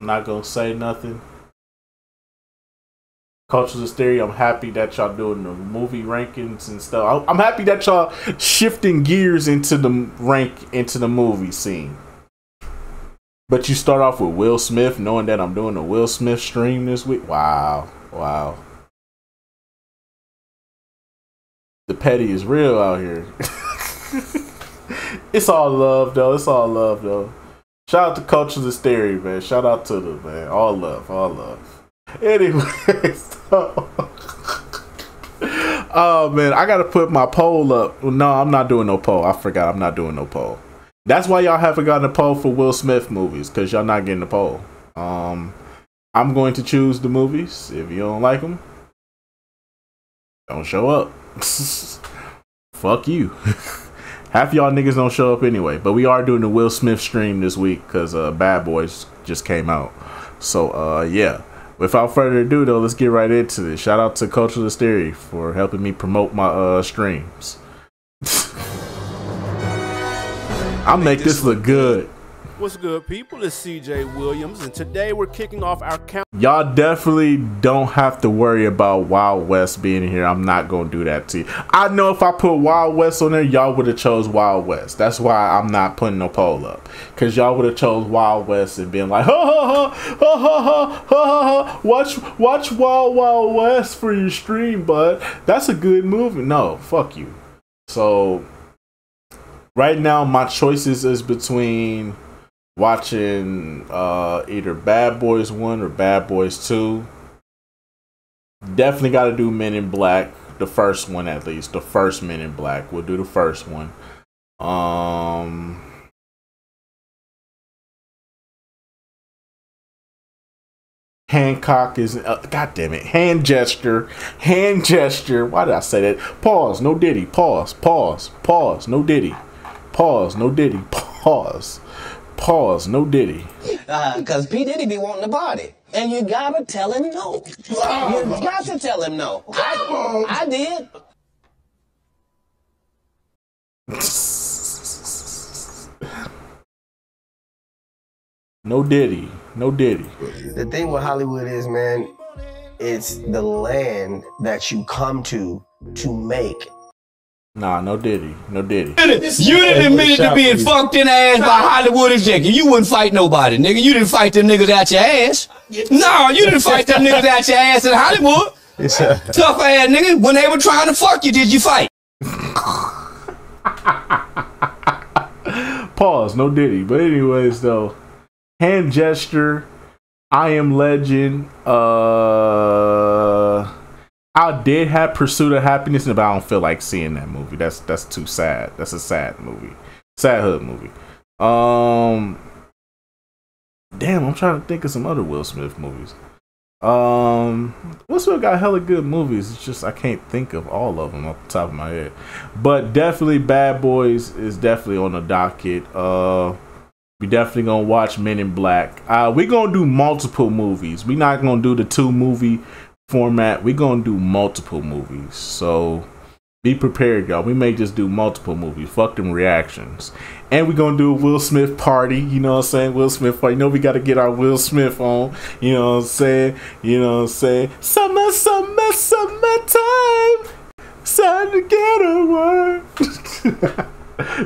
I'm not gonna say nothing. Cultures of Stereo, I'm happy that y'all doing the movie rankings and stuff. I'm happy that y'all shifting gears into the movie scene. But you start off with Will Smith, knowing that I'm doing a Will Smith stream this week. Wow. Wow. The petty is real out here. It's all love, though. It's all love, though. Shout out to Cultures of Stereo, man. Shout out to them, man. All love. All love. Anyway, so... oh, man. I got to put my poll up. No, I'm not doing no poll. I forgot I'm not doing no poll. That's why y'all haven't gotten a poll for Will Smith movies, because y'all not getting a poll. I'm going to choose the movies. If you don't like them, don't show up. Fuck you. Half y'all niggas don't show up anyway. But we are doing the Will Smith stream this week because Bad Boys just came out. So, yeah. Without further ado, though, let's get right into this. Shout out to Cultural Stereo for helping me promote my streams. I'll make this look good. What's good, people? It's CJ Williams, and today we're kicking off our count. Y'all definitely don't have to worry about Wild West being here. I'm not gonna do that to you. I know if I put Wild West on there, y'all would have chose Wild West. That's why I'm not putting no poll up, because y'all would have chose Wild West and been like, ha ha ha ha ha ha ha ha. Watch Wild West for your stream, bud. That's a good movie. No, fuck you. So right now, my choices is between watching either Bad Boys 1 or Bad Boys 2. Definitely got to do Men in Black, the first one at least. The first Men in Black. We'll do the first one. Hancock is god damn it. Hand gesture. Why did I say that? Pause. No Diddy. Pause. No Diddy. Pause. No Diddy. Pause. No Diddy. Cause P. Diddy be wanting to party. And you gotta tell him no. You got to tell him no. I did. No Diddy. The thing with Hollywood is, man, it's the land that you come to make. Nah, no Diddy. You didn't admit to being fucked in the ass by Hollywood executive. You wouldn't fight nobody, nigga. You didn't fight them niggas out your ass. No, you didn't fight them niggas out your ass in Hollywood. Tough ass nigga. When they were trying to fuck you, did you fight? Pause, no Diddy. But anyways, though, Hand Gesture, I Am Legend, I did have Pursuit of Happiness, but I don't feel like seeing that movie. That's too sad. That's a sad movie. Sad hood movie. Damn, I'm trying to think of some other Will Smith movies. Will Smith got hella good movies. It's just I can't think of all of them off the top of my head. But definitely Bad Boys is definitely on the docket. We definitely gonna watch Men in Black. We gonna do multiple movies. We not gonna do the 2-movie format. We gonna do multiple movies, so be prepared, y'all. We may just do multiple movies. Fuck them reactions. And we gonna do a Will Smith party. You know what I'm saying? Will Smith party. You know we gotta get our Will Smith on. You know what I'm saying? Summertime. Time to get a word.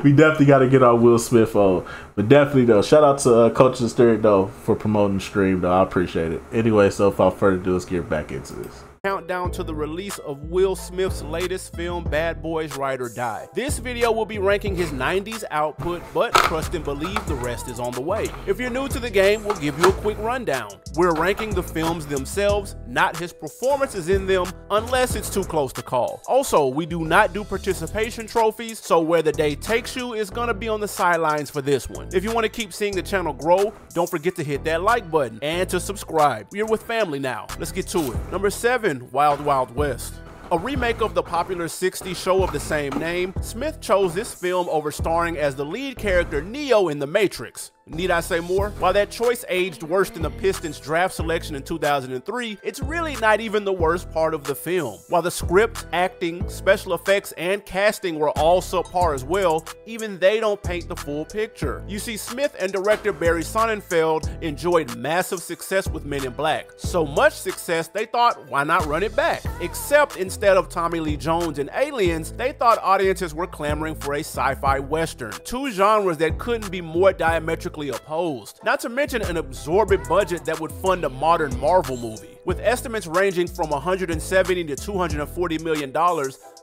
We definitely got to get our Will Smith on. But definitely, though, shout out to Coach and Stereo, though, for promoting the stream, though. I appreciate it. Anyway, so without further ado, let's get back into this. Countdown to the release of Will Smith's latest film, Bad Boys Ride or Die. This video will be ranking his 90s output, but trust and believe the rest is on the way. If you're new to the game, we'll give you a quick rundown. We're ranking the films themselves, not his performances in them, unless it's too close to call. Also, we do not do participation trophies, so where the day takes you is gonna be on the sidelines for this one. If you want to keep seeing the channel grow, don't forget to hit that like button and to subscribe. We're with family now. Let's get to it. Number 7. Wild Wild West. A remake of the popular 60s show of the same name, Smith chose this film over starring as the lead character Neo in The Matrix. Need I say more? While that choice aged worse than the Pistons draft selection in 2003, it's really not even the worst part of the film. While the script, acting, special effects, and casting were all subpar as well, even they don't paint the full picture. You see, Smith and director Barry Sonnenfeld enjoyed massive success with Men in Black. So much success, they thought, why not run it back? Except instead of Tommy Lee Jones and aliens, they thought audiences were clamoring for a sci-fi western. Two genres that couldn't be more diametrically opposed. Not to mention an absorbent budget that would fund a modern Marvel movie. With estimates ranging from $170 to $240 million,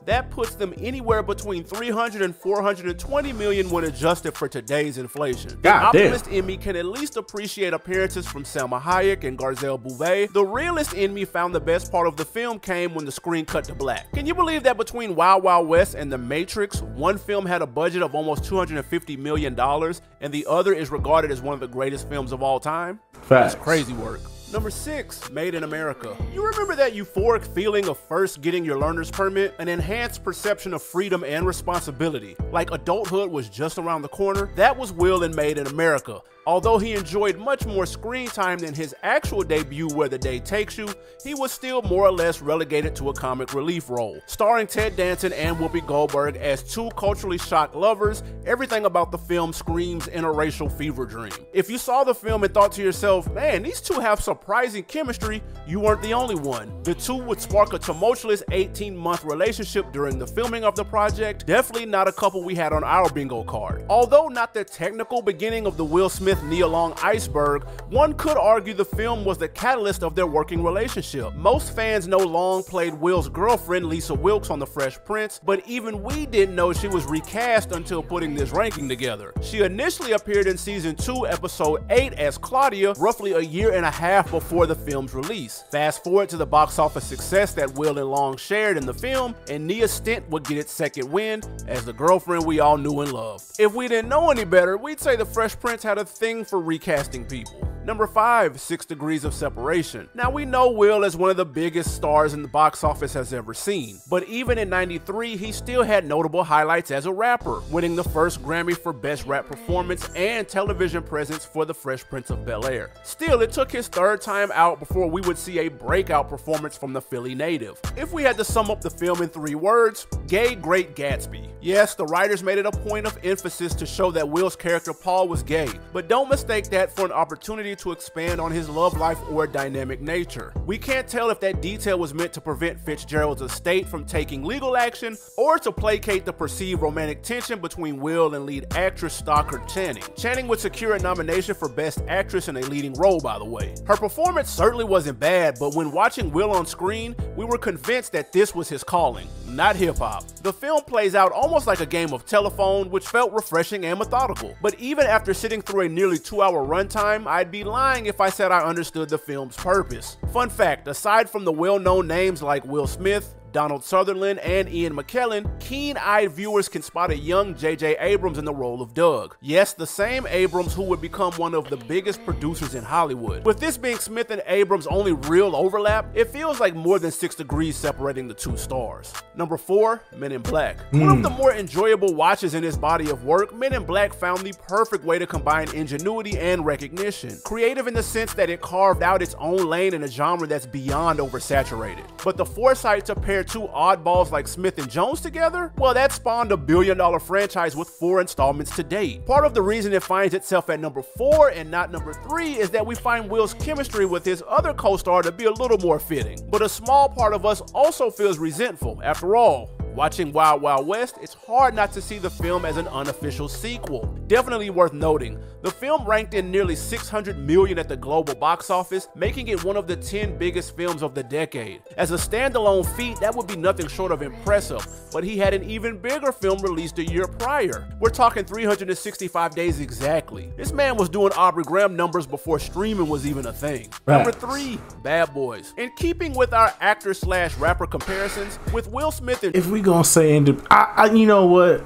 that puts them anywhere between $300 and $420 million when adjusted for today's inflation. The optimist in me can at least appreciate appearances from Salma Hayek and Garcelle Bouvet. The realist in me found the best part of the film came when the screen cut to black. Can you believe that between Wild Wild West and The Matrix, one film had a budget of almost $250 million and the other is regarded as one of the greatest films of all time? Facts. That's crazy work. Number 6, Made in America. You remember that euphoric feeling of first getting your learner's permit? An enhanced perception of freedom and responsibility, like adulthood was just around the corner? That was Will in Made in America. Although he enjoyed much more screen time than his actual debut Where the Day Takes You, he was still more or less relegated to a comic relief role. Starring Ted Danson and Whoopi Goldberg as two culturally shocked lovers, everything about the film screams interracial fever dream. If you saw the film and thought to yourself, man, these two have surprising chemistry, you weren't the only one. The two would spark a tumultuous 18-month relationship during the filming of the project, definitely not a couple we had on our bingo card. Although not the technical beginning of the Will Smith Nia Long iceberg, one could argue the film was the catalyst of their working relationship. Most fans know Long played Will's girlfriend Lisa Wilkes on The Fresh Prince, but even we didn't know she was recast until putting this ranking together. She initially appeared in season 2, episode 8 as Claudia, roughly a year and a half before the film's release. Fast forward to the box office success that Will and Long shared in the film, and Nia's stint would get its second wind as the girlfriend we all knew and loved. If we didn't know any better, we'd say The Fresh Prince had a thing for recasting people. Number 5, 6 Degrees of Separation. Now we know Will is one of the biggest stars in the box office has ever seen, but even in '93 he still had notable highlights as a rapper, winning the first Grammy for Best Rap Performance and television presence for The Fresh Prince of Bel-Air. Still, it took his third time out before we would see a breakout performance from the Philly native. If we had to sum up the film in 3 words, gay Great Gatsby. Yes, the writers made it a point of emphasis to show that Will's character Paul was gay, but don't mistake that for an opportunity to expand on his love life or dynamic nature. We can't tell if that detail was meant to prevent Fitzgerald's estate from taking legal action or to placate the perceived romantic tension between Will and lead actress Stockard Channing. Channing would secure a nomination for Best Actress in a leading role, by the way. Her performance certainly wasn't bad, but when watching Will on screen, we were convinced that this was his calling, not hip-hop. The film plays out almost like a game of telephone, which felt refreshing and methodical. But even after sitting through a nearly 2-hour runtime, I'd be lying if I said I understood the film's purpose. Fun fact, aside from the well-known names like Will Smith, Donald Sutherland, and Ian McKellen, keen-eyed viewers can spot a young J.J. Abrams in the role of Doug. Yes, the same Abrams who would become one of the biggest producers in Hollywood. With this being Smith and Abrams' only real overlap, it feels like more than 6 degrees separating the two stars. Number 4, Men in Black. One of the more enjoyable watches in his body of work, Men in Black found the perfect way to combine ingenuity and recognition. Creative in the sense that it carved out its own lane in a genre that's beyond oversaturated. But the foresight to pair two oddballs like Smith and Jones together, well, that spawned a billion-dollar franchise with 4 installments to date. Part of the reason it finds itself at number 4 and not number 3 is that we find Will's chemistry with his other co-star to be a little more fitting. But a small part of us also feels resentful. After all, watching Wild Wild West, it's hard not to see the film as an unofficial sequel. Definitely worth noting, the film ranked in nearly $600 million at the global box office, making it one of the 10 biggest films of the decade. As a standalone feat, that would be nothing short of impressive, but he had an even bigger film released a year prior. We're talking 365 days exactly. This man was doing Aubrey Graham numbers before streaming was even a thing. Right. Number 3, Bad Boys. In keeping with our actor/rapper comparisons, with Will Smith and... If we gonna say, you know what?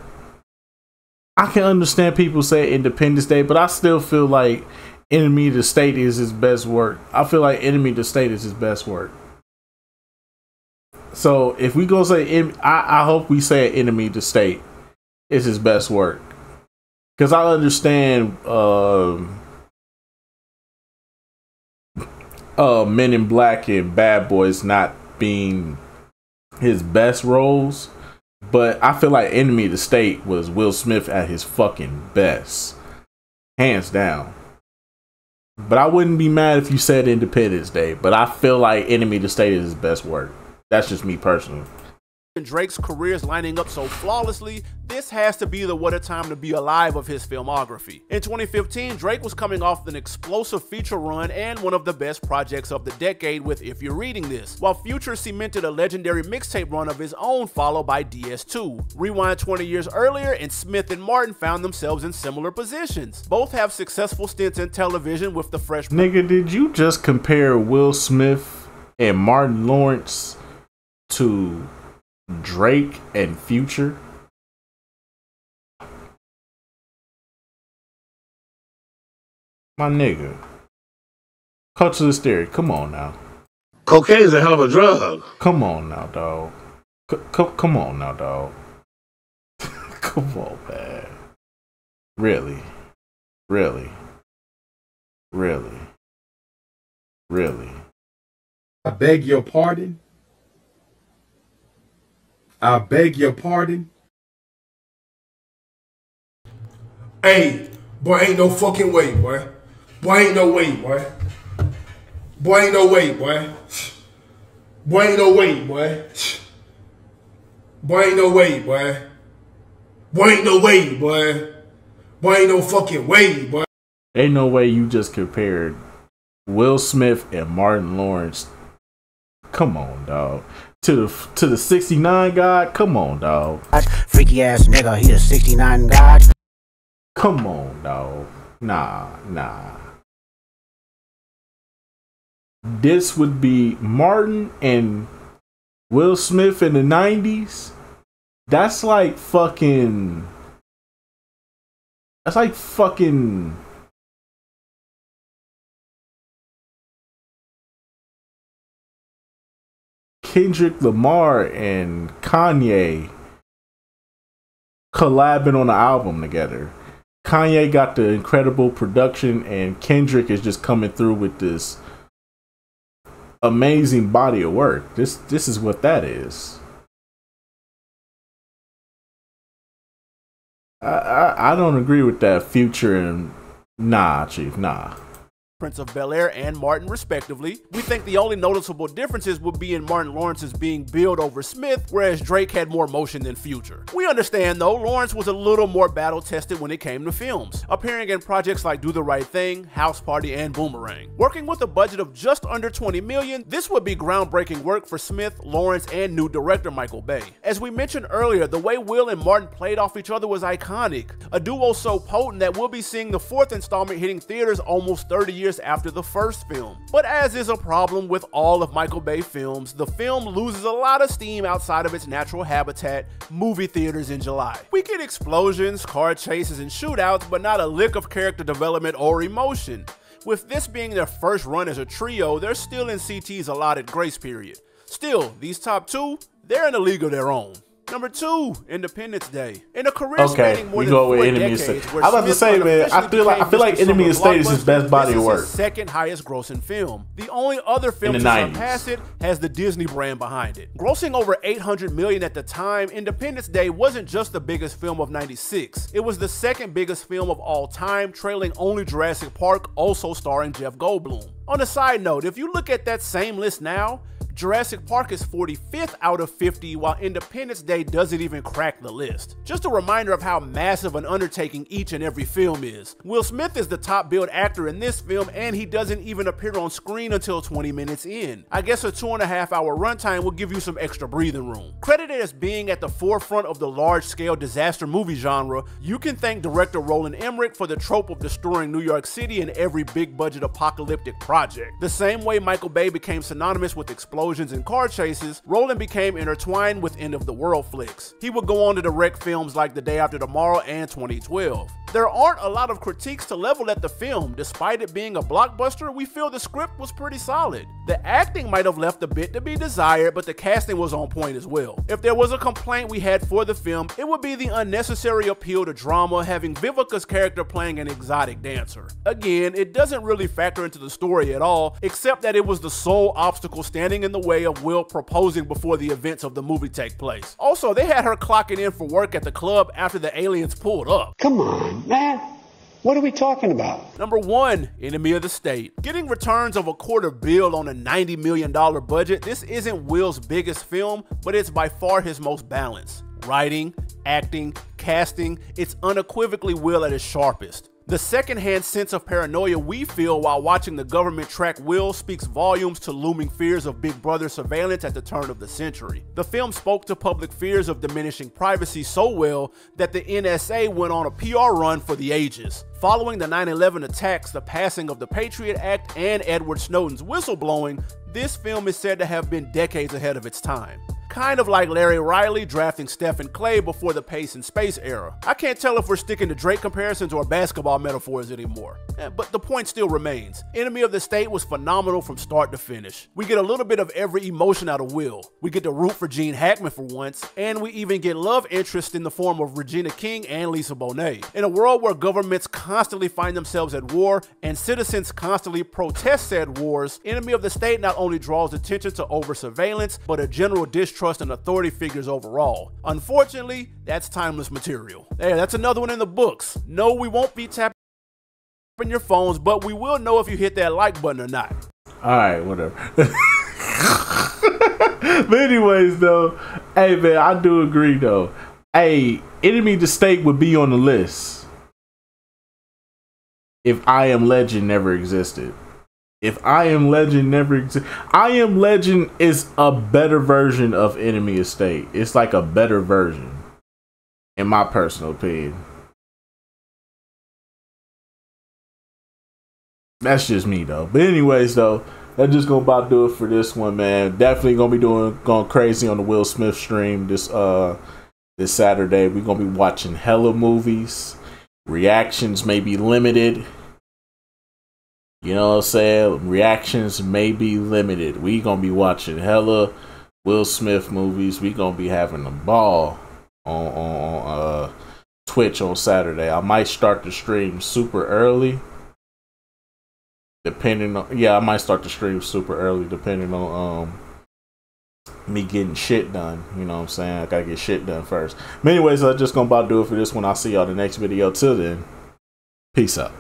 I can understand people say Independence Day, but I still feel like Enemy of the State is his best work. I feel like Enemy of the State is his best work. So if we gonna say, I hope we say Enemy of the State is his best work. Because I understand Men in Black and Bad Boys not being his best roles, but I feel like Enemy of the State was Will Smith at his fucking best, hands down. But I wouldn't be mad if you said Independence Day, but I feel like Enemy of the State is his best work. That's just me personally. Drake's career is lining up so flawlessly, this has to be the What a Time to Be Alive of his filmography. In 2015, Drake was coming off an explosive feature run and one of the best projects of the decade with If You're Reading This, while Future cemented a legendary mixtape run of his own followed by DS2. Rewind 20 years earlier and Smith and Martin found themselves in similar positions. Both have successful stints in television with The Fresh... Nigga, did you just compare Will Smith and Martin Lawrence to Drake and Future? My nigga. Culturalist theory, come on now. Cocaine is a hell of a drug. Come on now, dog. Come on now, dog. Come on, man. Really? Really? Really? Really? I beg your pardon? I beg your pardon? Hey, boy, ain't no fucking way, boy. Boy, ain't no way, boy. Boy, ain't no way, boy. Boy, ain't no way, boy. Boy, ain't no way, boy. Boy, ain't no way, boy. Boy, ain't no fucking way, boy. Ain't no way you just compared Will Smith and Martin Lawrence. Come on, dog. To the 69 God. Come on, dog. Freaky ass nigga, he a 69 God. Come on, dog. Nah. This would be Martin and Will Smith in the 90s. That's like fucking. That's like fucking. Kendrick Lamar and Kanye collabing on an album together. Kanye got the incredible production and Kendrick is just coming through with this amazing body of work. This is what that is. I don't agree with that. Future and nah, Chief, nah. Prince of Bel-Air and Martin respectively. We think the only noticeable differences would be in Martin Lawrence's being billed over Smith, whereas Drake had more motion than Future. We understand though, Lawrence was a little more battle tested when it came to films, appearing in projects like Do the Right Thing, House Party, and Boomerang. Working with a budget of just under $20 million, this would be groundbreaking work for Smith, Lawrence, and new director Michael Bay. As we mentioned earlier, the way Will and Martin played off each other was iconic, a duo so potent that we'll be seeing the fourth installment hitting theaters almost 30 years after the first film. But as is a problem with all of Michael Bay films, the film loses a lot of steam outside of its natural habitat, movie theaters in July. We get explosions, car chases, and shootouts, but not a lick of character development or emotion. With this being their first run as a trio, they're still in CT's allotted grace period. Still, these top two, they're in a league of their own. Number 2, Independence Day. In a career spanning more than 4 decades, where I was about to say, man, I feel like Enemy of the State is his best body of work. This is his second highest grossing film. The only other film to surpass it has the Disney brand behind it. Grossing over $800 million at the time, Independence Day wasn't just the biggest film of '96. It was the second biggest film of all time, trailing only Jurassic Park, also starring Jeff Goldblum. On a side note, if you look at that same list now, Jurassic Park is 45th out of 50, while Independence Day doesn't even crack the list. Just a reminder of how massive an undertaking each and every film is. Will Smith is the top billed actor in this film, and he doesn't even appear on screen until 20 minutes in. I guess a 2.5-hour runtime will give you some extra breathing room. Credited as being at the forefront of the large-scale disaster movie genre, you can thank director Roland Emmerich for the trope of destroying New York City in every big-budget apocalyptic project. The same way Michael Bay became synonymous with explosions and car chases, Roland became intertwined with end-of-the-world flicks. He would go on to direct films like The Day After Tomorrow and 2012. There aren't a lot of critiques to level at the film. Despite it being a blockbuster, we feel the script was pretty solid. The acting might have left a bit to be desired, but the casting was on point as well. If there was a complaint we had for the film, it would be the unnecessary appeal to drama, having Vivica's character playing an exotic dancer. Again, it doesn't really factor into the story at all, except that it was the sole obstacle standing in the way of Will proposing before the events of the movie take place. Also, they had her clocking in for work at the club after the aliens pulled up. Come on, man. What are we talking about? Number 1, Enemy of the State. Getting returns of $250 million on a $90 million budget, this isn't Will's biggest film, but it's by far his most balanced. Writing, acting, casting, it's unequivocally Will at his sharpest. The secondhand sense of paranoia we feel while watching the government track Will speaks volumes to looming fears of Big Brother surveillance at the turn of the century. The film spoke to public fears of diminishing privacy so well that the NSA went on a PR run for the ages. Following the 9/11 attacks, the passing of the Patriot Act, and Edward Snowden's whistleblowing, this film is said to have been decades ahead of its time. Kind of like Larry Riley drafting Stephen Clay before the Pace and Space era. I can't tell if we're sticking to Drake comparisons or basketball metaphors anymore, but the point still remains. Enemy of the State was phenomenal from start to finish. We get a little bit of every emotion out of Will. We get to root for Gene Hackman for once, and we even get love interest in the form of Regina King and Lisa Bonet. In a world where governments constantly find themselves at war and citizens constantly protest said wars, Enemy of the State not only draws attention to over-surveillance, but a general distrust and authority figures overall. Unfortunately, that's timeless material. Hey, that's another one in the books. No, we won't be tapping your phones, but we will know if you hit that like button or not. Alright, whatever. But anyways, though, hey man, I do agree though. Hey, Enemy of the State would be on the list if I Am Legend never existed. If I Am Legend never existed, I Am Legend is a better version of Enemy of State. It's like a better version, in my personal opinion. That's just me though. But anyways though, that's just gonna about do it for this one, man. Definitely gonna be going crazy on the Will Smith stream this Saturday. We're gonna be watching hella movies. Reactions may be limited. You know what I'm saying? Reactions may be limited. We gonna be watching hella Will Smith movies. We gonna be having a ball on Twitch on Saturday. I might start the stream super early. Depending on, I might start the stream super early depending on me getting shit done. You know what I'm saying? I gotta get shit done first. But anyways, I'm just gonna about do it for this one. I'll see y'all the next video. Till then, peace out.